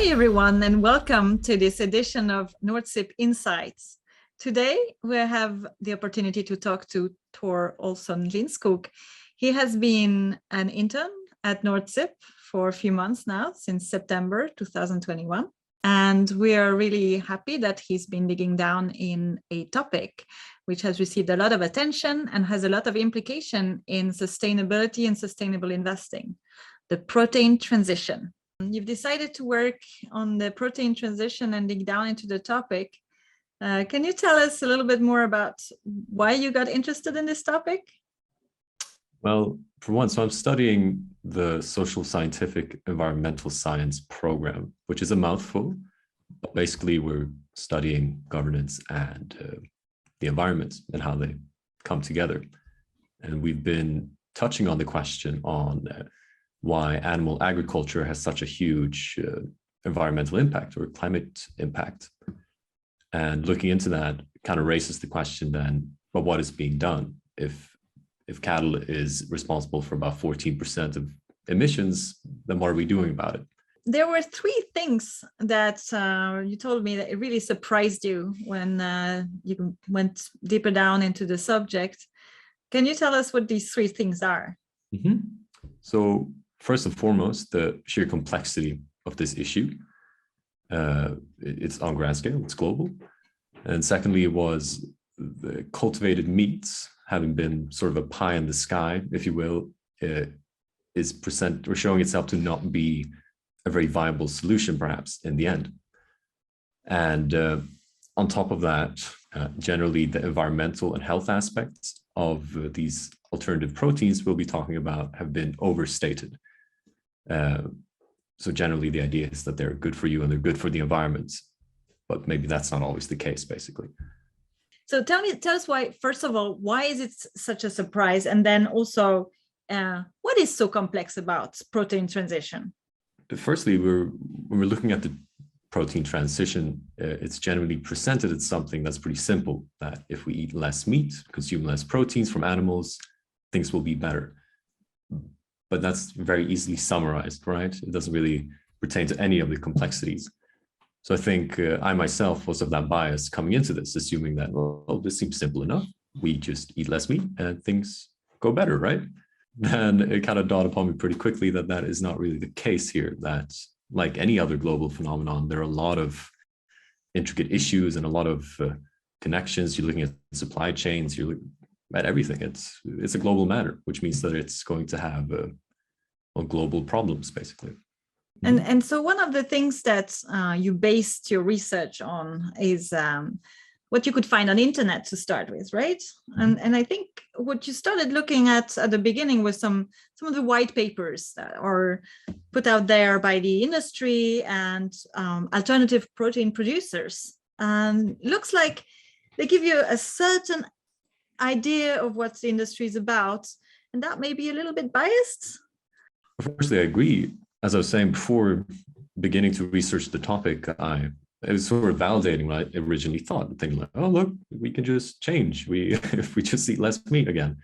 Hi, everyone, and welcome to this edition of Nordsip Insights. Today, we have the opportunity to talk to Tor Olsson Lindskog. He has been an intern at Nordsip for a few months now, since September 2021. And we are really happy that he's been digging down in a topic which has received a lot of attention and has a lot of implication in sustainability and sustainable investing, the protein transition. You've decided to work on the protein transition and dig down into the topic. Can you tell us a little bit more about why you got interested in this topic? Well, for one, so I'm studying the social scientific environmental science program, which is a mouthful, but basically we're studying governance and the environment and how they come together. And we've been touching on the question on why animal agriculture has such a huge environmental impact or climate impact. And looking into that kind of raises the question then, but what is being done if cattle is responsible for about 14% of emissions, then what are we doing about it? There were three things that you told me that it really surprised you when you went deeper down into the subject. Can you tell us what these three things are? Mm-hmm. So first and foremost, the sheer complexity of this issue. It's on grand scale, it's global. And secondly, it was the cultivated meats having been sort of a pie in the sky, if you will, is showing itself to not be a very viable solution, perhaps, in the end. And on top of that, generally the environmental and health aspects of these alternative proteins we'll be talking about have been overstated. So generally the idea is that they're good for you and they're good for the environment, but maybe that's not always the case, basically. So tell us why, first of all, why is it such a surprise? And then also, what is so complex about protein transition? Firstly, when we're looking at the protein transition, it's generally presented as something that's pretty simple, that if we eat less meat, consume less proteins from animals, things will be better. But that's very easily summarized, right? It doesn't really pertain to any of the complexities. So I think I myself was of that bias coming into this, assuming that, well, this seems simple enough. We just eat less meat and things go better, right? And it kind of dawned upon me pretty quickly that that is not really the case here, that like any other global phenomenon, there are a lot of intricate issues and a lot of connections. You're looking at supply chains, you're looking at everything. It's a global matter, which means that it's going to have global problems, basically. And so one of the things that you based your research on is what you could find on internet to start with, right? And I think what you started looking at the beginning was some of the white papers that are put out there by the industry and alternative protein producers. And looks like they give you a certain idea of what the industry is about, and that may be a little bit biased. Firstly, I agree. As I was saying before beginning to research the topic, it was sort of validating what I originally thought, thinking like, oh, look, we can just change. If we just eat less meat again.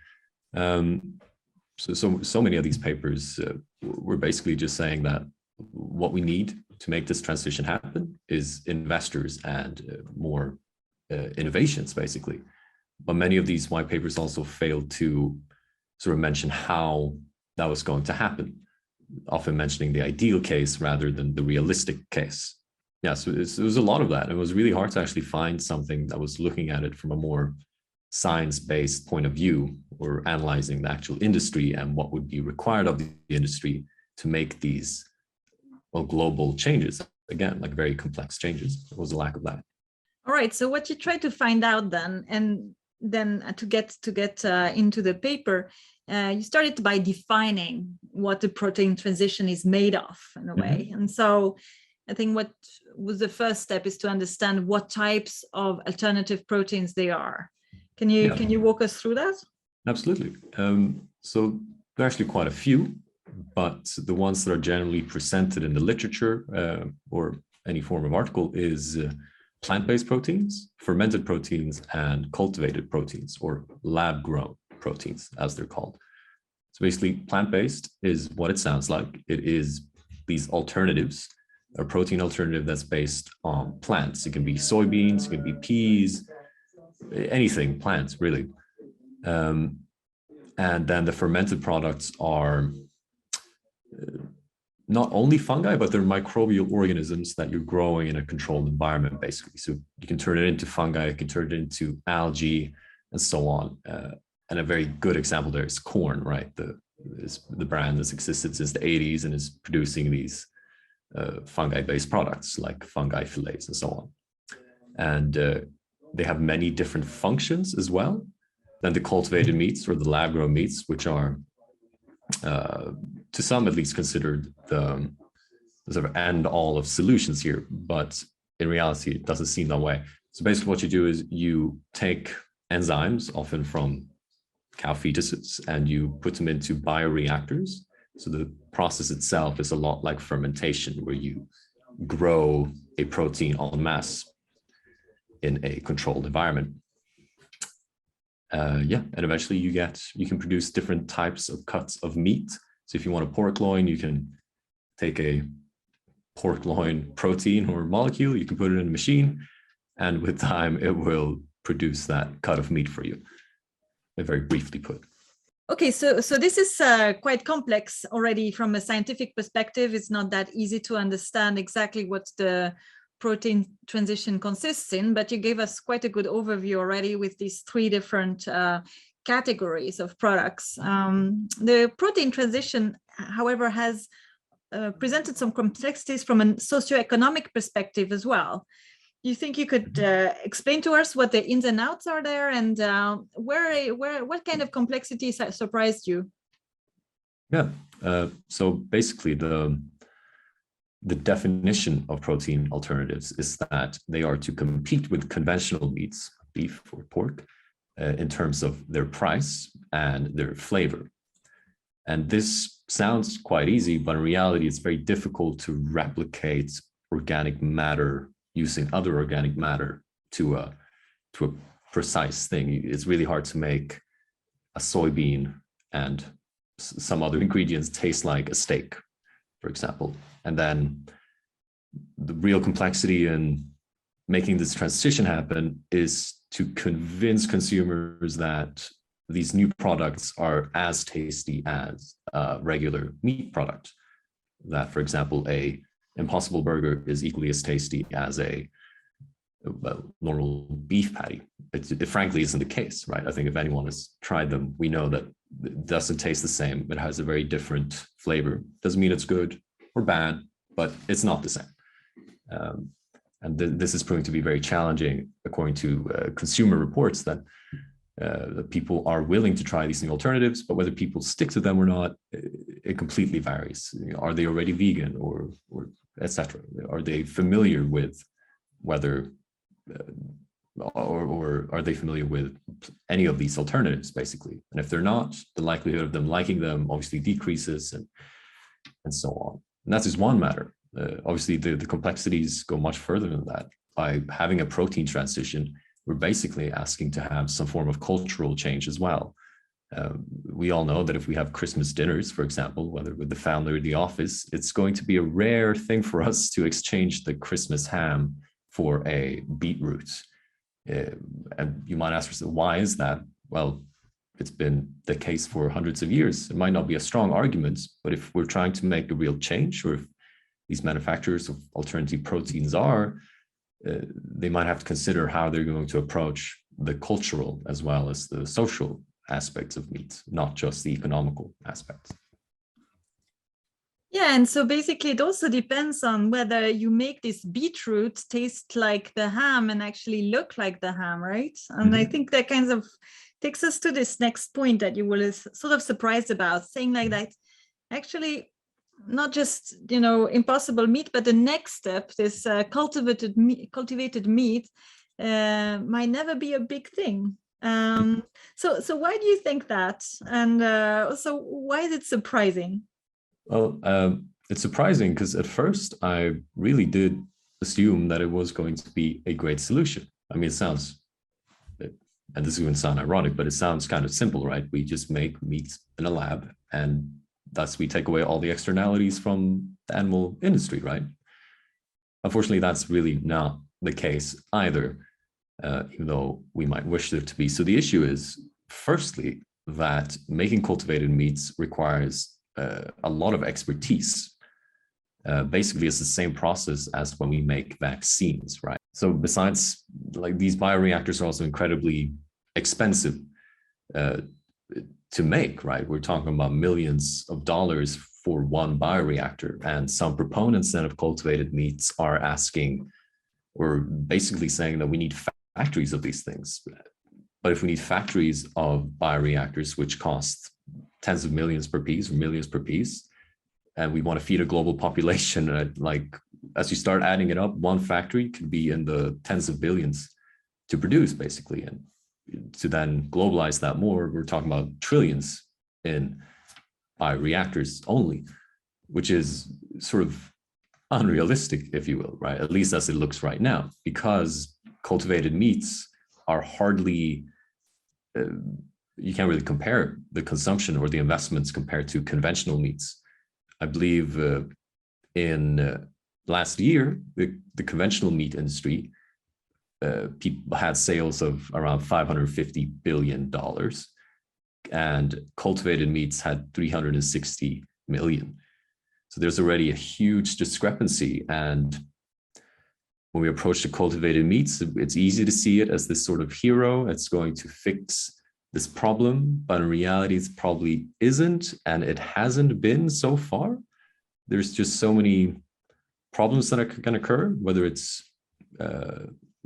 So many of these papers were basically just saying that what we need to make this transition happen is investors and more innovations, basically. But many of these white papers also failed to sort of mention how that was going to happen, often mentioning the ideal case rather than the realistic case. Yeah, so it was a lot of that. It was really hard to actually find something that was looking at it from a more science-based point of view, or analyzing the actual industry and what would be required of the industry to make these global changes. Again, like very complex changes. There was a lack of that. All right. So what you tried to find out then, and then to get into the paper, you started by defining what the protein transition is made of in a way. And so I think what was the first step is to understand what types of alternative proteins they are. Can you walk us through that? Absolutely. So there are actually quite a few, but the ones that are generally presented in the literature or any form of article is plant-based proteins, fermented proteins, and cultivated proteins, or lab-grown proteins, as they're called. So basically, plant-based is what it sounds like. It is these alternatives a protein alternative that's based on plants. It can be soybeans, it can be peas, anything, plants, really. And then the fermented products are not only fungi, but they're microbial organisms that you're growing in a controlled environment, basically. So you can turn it into fungi, you can turn it into algae, and so on. And a very good example there is corn, right? The brand that's existed since the 80s and is producing these fungi-based products like fungi fillets and so on. And they have many different functions as well than the cultivated meats or the lab-grown meats, which are to some at least considered the sort of end all of solutions here, but in reality, it doesn't seem that way. So basically what you do is you take enzymes, often from cow fetuses, and you put them into bioreactors. So the process itself is a lot like fermentation, where you grow a protein en masse in a controlled environment. And eventually you can produce different types of cuts of meat. So if you want a pork loin, you can take a pork loin protein or molecule, you can put it in a machine, and with time it will produce that cut of meat for you. Very briefly put. Okay, so this is quite complex already from a scientific perspective. It's not that easy to understand exactly what the protein transition consists in, but you gave us quite a good overview already with these three different categories of products. The protein transition, however, has presented some complexities from a socioeconomic perspective as well. Do you think you could explain to us what the ins and outs are there, and what kind of complexities surprised you? Yeah, so basically the definition of protein alternatives is that they are to compete with conventional meats, beef or pork, in terms of their price and their flavor. And this sounds quite easy, but in reality, it's very difficult to replicate organic matter using other organic matter to a precise thing. It's really hard to make a soybean and some other ingredients taste like a steak, for example. And then the real complexity in making this transition happen is to convince consumers that these new products are as tasty as a regular meat product. That, for example, a Impossible Burger is equally as tasty as a normal beef patty. It frankly isn't the case, right? I think if anyone has tried them, we know that it doesn't taste the same. It has a very different flavor. Doesn't mean it's good or bad, but it's not the same. And this is proving to be very challenging, according to consumer reports, that people are willing to try these new alternatives, but whether people stick to them or not, it completely varies. Are they already vegan or etc.? Are they familiar with whether, or are they familiar with any of these alternatives, basically? And if they're not, the likelihood of them liking them obviously decreases, and so on. And that's just one matter. Obviously, the complexities go much further than that. By having a protein transition, we're basically asking to have some form of cultural change as well. We all know that if we have Christmas dinners, for example, whether with the family or the office, it's going to be a rare thing for us to exchange the Christmas ham for a beetroot. And you might ask yourself, why is that? Well, it's been the case for hundreds of years. It might not be a strong argument, but if we're trying to make a real change, or if these manufacturers of alternative proteins are, they might have to consider how they're going to approach the cultural as well as the social aspects of meat, not just the economical aspects. Yeah, and so basically it also depends on whether you make this beetroot taste like the ham and actually look like the ham, right? And I think that kind of takes us to this next point that you were sort of surprised about, saying like that actually not just, impossible meat, but the next step, this cultivated meat might never be a big thing. So why do you think that? And so why is it surprising? Well, it's surprising because at first I really did assume that it was going to be a great solution. I mean, it sounds, and this is going to sound ironic, but it sounds kind of simple, right? We just make meat in a lab, and thus we take away all the externalities from the animal industry, right? unfortunately, that's really not the case either, even though we might wish it to be. So the issue is, firstly, that making cultivated meats requires a lot of expertise. Basically, it's the same process as when we make vaccines, right? So besides, like, these bioreactors are also incredibly expensive to make, right? We're talking about millions of dollars for one bioreactor. And some proponents then of cultivated meats are asking, or basically saying, that we need factories of these things. But if we need factories of bioreactors, which cost tens of millions per piece or millions per piece, and we want to feed a global population, like, as you start adding it up, one factory could be in the tens of billions to produce, basically. And to then globalize that more, we're talking about trillions in bioreactors only, which is sort of unrealistic, if you will, right? At least as it looks right now, because cultivated meats are hardly, you can't really compare the consumption or the investments compared to conventional meats. I believe in last year, the conventional meat industry people had sales of around $550 billion, and cultivated meats had 360 million. So there's already a huge discrepancy. And when we approach the cultivated meats, it's easy to see it as this sort of hero. It's going to fix this problem, but in reality, it probably isn't, and it hasn't been so far. There's just so many problems that can occur, whether it's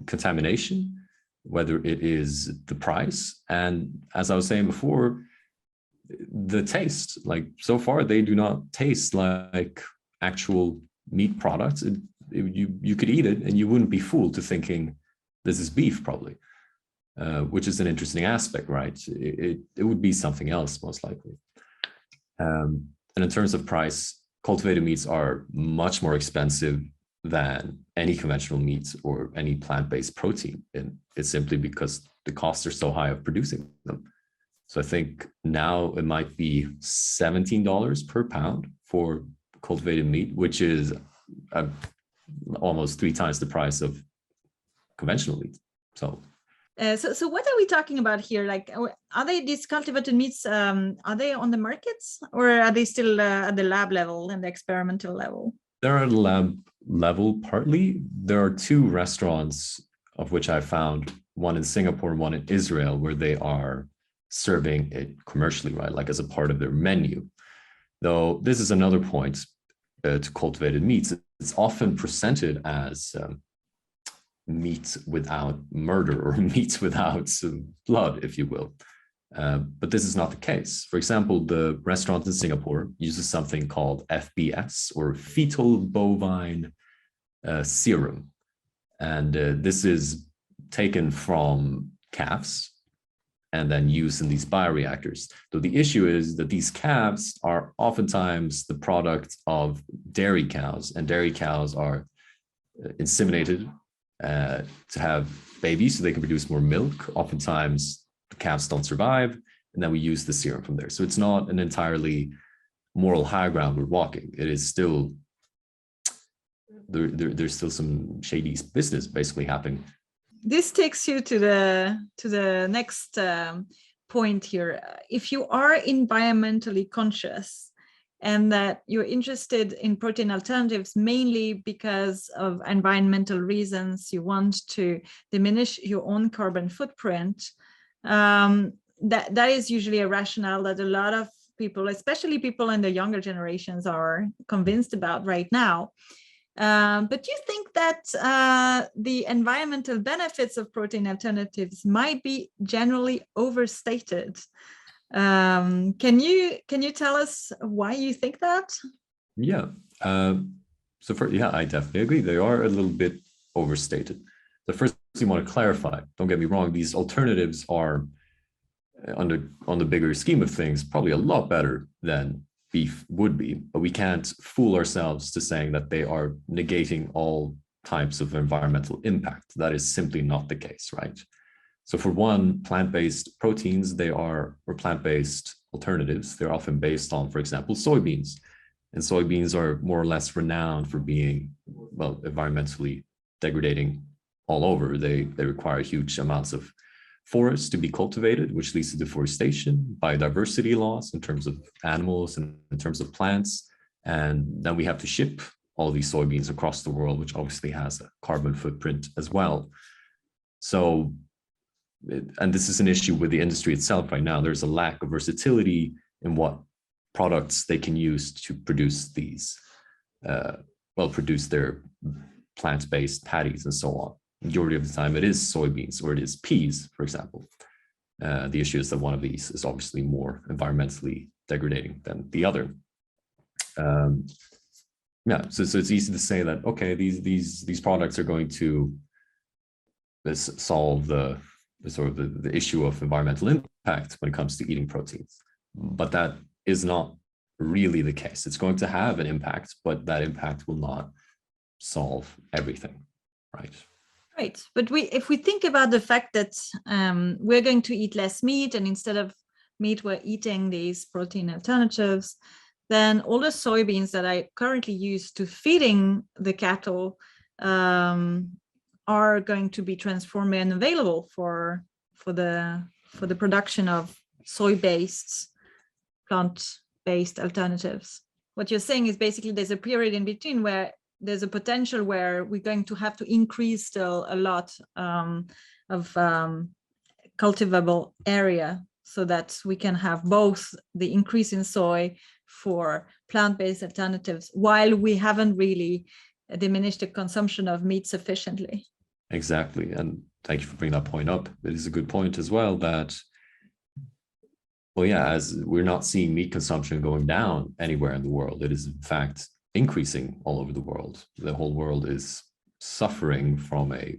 contamination, whether it is the price, and as I was saying before, the taste. Like, so far, they do not taste like actual meat products. You could eat it and you wouldn't be fooled to thinking this is beef, probably. Which is an interesting aspect, right? It would be something else, most likely. And in terms of price, cultivated meats are much more expensive than any conventional meats or any plant-based protein. And it's simply because the costs are so high of producing them. So I think now it might be $17 per pound for cultivated meat, which is almost 3 times the price of conventional meat. So what are we talking about here? Like, are they, these cultivated meats, are they on the markets, or are they still at the lab level and the experimental level? They're at the lab level partly. There are 2 restaurants of which I found, one in Singapore and one in Israel, where they are serving it commercially, right? Like as a part of their menu. Though this is another point to cultivated meats. It's often presented as meat without murder, or meat without blood, if you will. But this is not the case. For example, the restaurant in Singapore uses something called FBS, or fetal bovine serum. And this is taken from calves and then used in these bioreactors. So the issue is that these calves are oftentimes the product of dairy cows, and dairy cows are inseminated to have babies so they can produce more milk. Oftentimes the calves don't survive, and then we use the serum from there. So it's not an entirely moral high ground we're walking. It is still, there's still some shady business basically happening. This takes you to the next point here. If you are environmentally conscious, and that you're interested in protein alternatives mainly because of environmental reasons, you want to diminish your own carbon footprint, that is usually a rationale that a lot of people, especially people in the younger generations, are convinced about right now. But do you think that the environmental benefits of protein alternatives might be generally overstated? Can you tell us why you think that? Yeah. I definitely agree. They are a little bit overstated. The first thing I want to clarify, don't get me wrong, these alternatives are, on the bigger scheme of things, probably a lot better than beef would be, but we can't fool ourselves to saying that they are negating all types of environmental impact. That is simply not the case, right? So for one, plant-based proteins, or plant-based alternatives, they're often based on, for example, soybeans. And soybeans are more or less renowned for being well, environmentally degrading all over. They require huge amounts of forests to be cultivated, which leads to deforestation, biodiversity loss in terms of animals and in terms of plants. And then we have to ship all these soybeans across the world, which obviously has a carbon footprint as well. So, and this is an issue with the industry itself right now. There's a lack of versatility in what products they can use to produce these, produce their plant-based patties and so on. Majority of the time it is soybeans or it is peas, for example. The issue is that one of these is obviously more environmentally degrading than the other. So it's easy to say that, okay, these products are going to solve the issue of environmental impact when it comes to eating proteins. But that is not really the case. It's going to have an impact, but that impact will not solve everything, right? Right. But if we think about the fact that we're going to eat less meat, and instead of meat, we're eating these protein alternatives, then all the soybeans that I currently use to feeding the cattle are going to be transformed and available for the production of soy-based, plant-based alternatives. What you're saying is basically there's a period in between where there's a potential where we're going to have to increase still a lot of cultivable area so that we can have both the increase in soy for plant-based alternatives while we haven't really diminished the consumption of meat sufficiently. Exactly. And thank you for bringing that point up. It is a good point as well that, well, yeah, as we're not seeing meat consumption going down anywhere in the world, it is in fact increasing all over the world. The whole world is suffering from a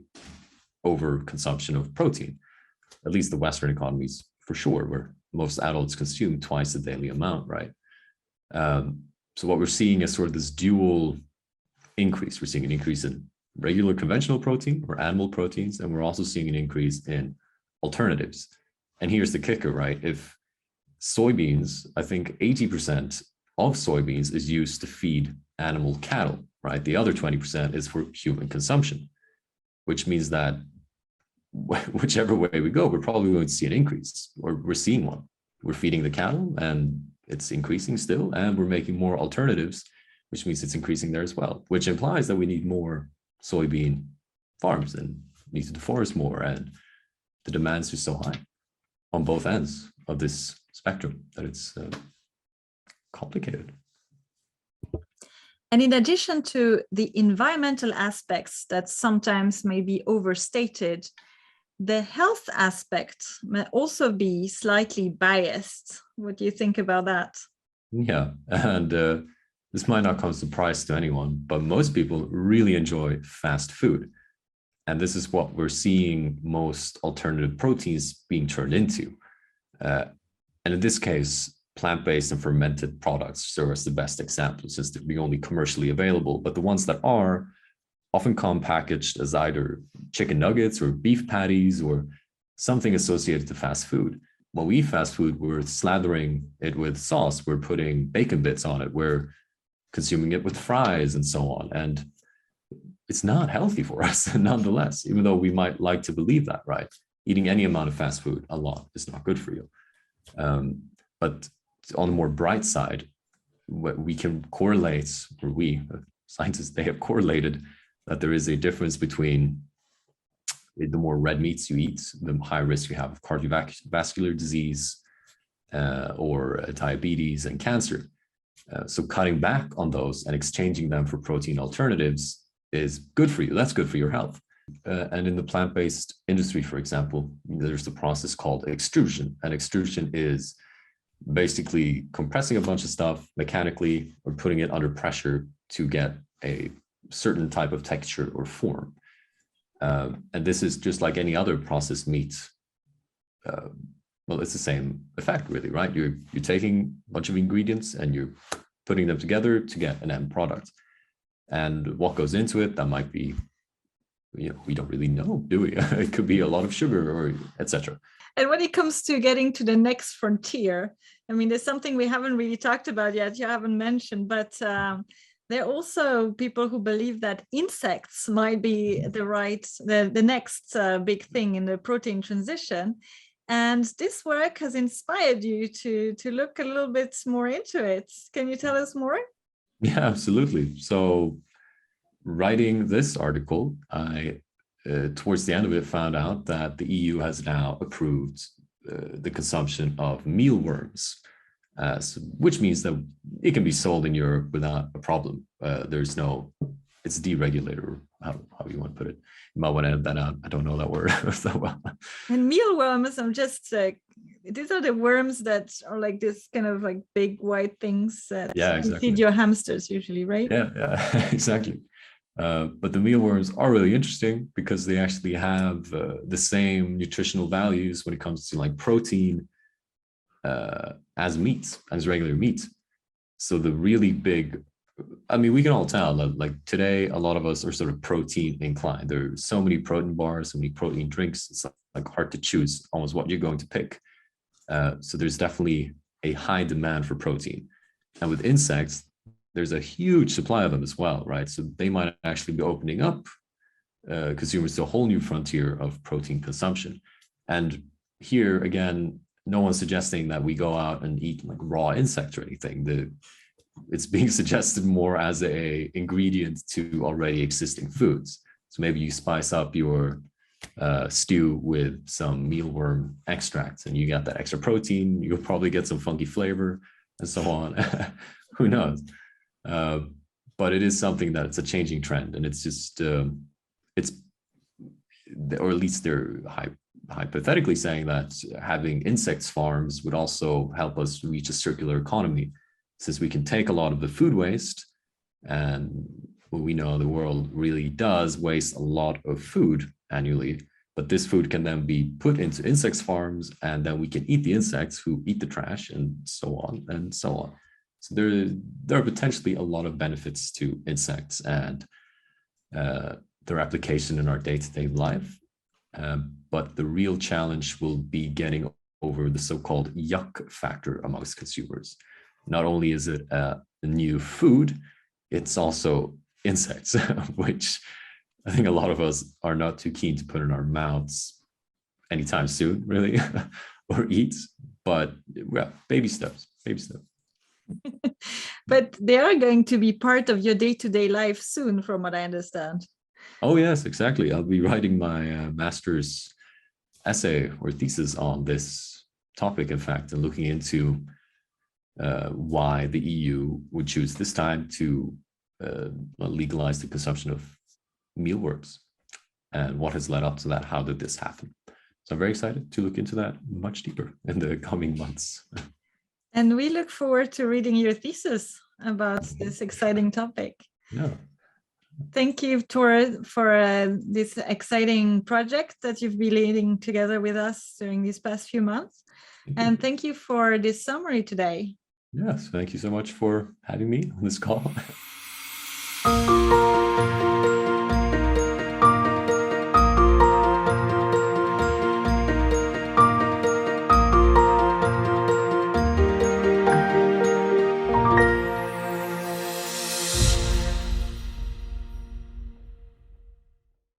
overconsumption of protein, at least the Western economies for sure, where most adults consume twice the daily amount, right? So what we're seeing is sort of this dual increase. We're seeing an increase in regular conventional protein or animal proteins, and we're also seeing an increase in alternatives. And here's the kicker, right? If soybeans, I think 80% of soybeans is used to feed animal cattle, right? The other 20% is for human consumption, which means that whichever way we go, we're probably going to see an increase, or we're seeing one. We're feeding the cattle and it's increasing still, and we're making more alternatives, which means it's increasing there as well, which implies that we need more soybean farms and need to deforest more, and the demands are so high on both ends of this spectrum that it's complicated. And in addition to the environmental aspects that sometimes may be overstated, the health aspect may also be slightly biased. What do you think about that? Yeah, and this might not come as a surprise to anyone, but most people really enjoy fast food. And this is what we're seeing most alternative proteins being turned into. And in this case, plant-based and fermented products serve as the best example, since they're the only commercially available, but the ones that are often come packaged as either chicken nuggets or beef patties or something associated to fast food. When we eat fast food, we're slathering it with sauce, we're putting bacon bits on it, we're consuming it with fries and so on. And it's not healthy for us, nonetheless, even though we might like to believe that, right? Eating any amount of fast food a lot is not good for you. But on the more bright side, we can correlate, or we, scientists, they have correlated that there is a difference between the more red meats you eat, the higher risk you have of cardiovascular disease or diabetes and cancer. So cutting back on those and exchanging them for protein alternatives is good for you. That's good for your health. And in the plant-based industry, for example, there's the process called extrusion. And extrusion is basically compressing a bunch of stuff mechanically or putting it under pressure to get a certain type of texture or form. And this is just like any other processed meat. Well, it's the same effect, really, right? You're taking a bunch of ingredients and you're putting them together to get an end product. And what goes into it, that might be, we don't really know, do we? It could be a lot of sugar or etc. And when it comes to getting to the next frontier, I mean, there's something we haven't really talked about yet, you haven't mentioned, but There are also people who believe that insects might be the next big thing in the protein transition. And this work has inspired you to look a little bit more into it. Can you tell us more? Yeah, absolutely. So writing this article, I, towards the end of it, found out that the EU has now approved the consumption of mealworms, which means that it can be sold in Europe without a problem. It's deregulated, or how you want to put it. You might want to edit that out. I don't know that word so well. And mealworms, I'm just these are the worms that are like this kind of like big white things that you feed your hamsters usually, right? Yeah, exactly. But the mealworms are really interesting because they actually have the same nutritional values when it comes to like protein as meat, as regular meat. So the really big, I mean, we can all tell that like today, a lot of us are sort of protein inclined. There are so many protein bars, so many protein drinks. It's like hard to choose almost what you're going to pick. So there's definitely a high demand for protein. And with insects, there's a huge supply of them as well, right? So they might actually be opening up consumers to a whole new frontier of protein consumption. And here again, no one's suggesting that we go out and eat like raw insects or anything. It's being suggested more as a ingredient to already existing foods. So maybe you spice up your stew with some mealworm extracts and you get that extra protein. You'll probably get some funky flavor and so on. Who knows? But it is something that it's a changing trend, and it's just it's, or at least they're hypothetically saying that having insects farms would also help us reach a circular economy, since we can take a lot of the food waste, and we know the world really does waste a lot of food annually, but this food can then be put into insects farms, and then we can eat the insects who eat the trash, and so on and so on. So there are potentially a lot of benefits to insects and their application in our day-to-day life. But the real challenge will be getting over the so-called yuck factor amongst consumers. Not only is it a new food, it's also insects, which I think a lot of us are not too keen to put in our mouths anytime soon, really, or eat. But well, baby steps, baby steps. But they are going to be part of your day-to-day life soon, from what I understand. Oh, yes, exactly. I'll be writing my master's essay or thesis on this topic, in fact, and looking into why the EU would choose this time to legalize the consumption of mealworms and what has led up to that. How did this happen? So I'm very excited to look into that much deeper in the coming months. And we look forward to reading your thesis about this exciting topic. Yeah. Thank you, Tor, for this exciting project that you've been leading together with us during these past few months. And thank you for this summary today. Yes, thank you so much for having me on this call.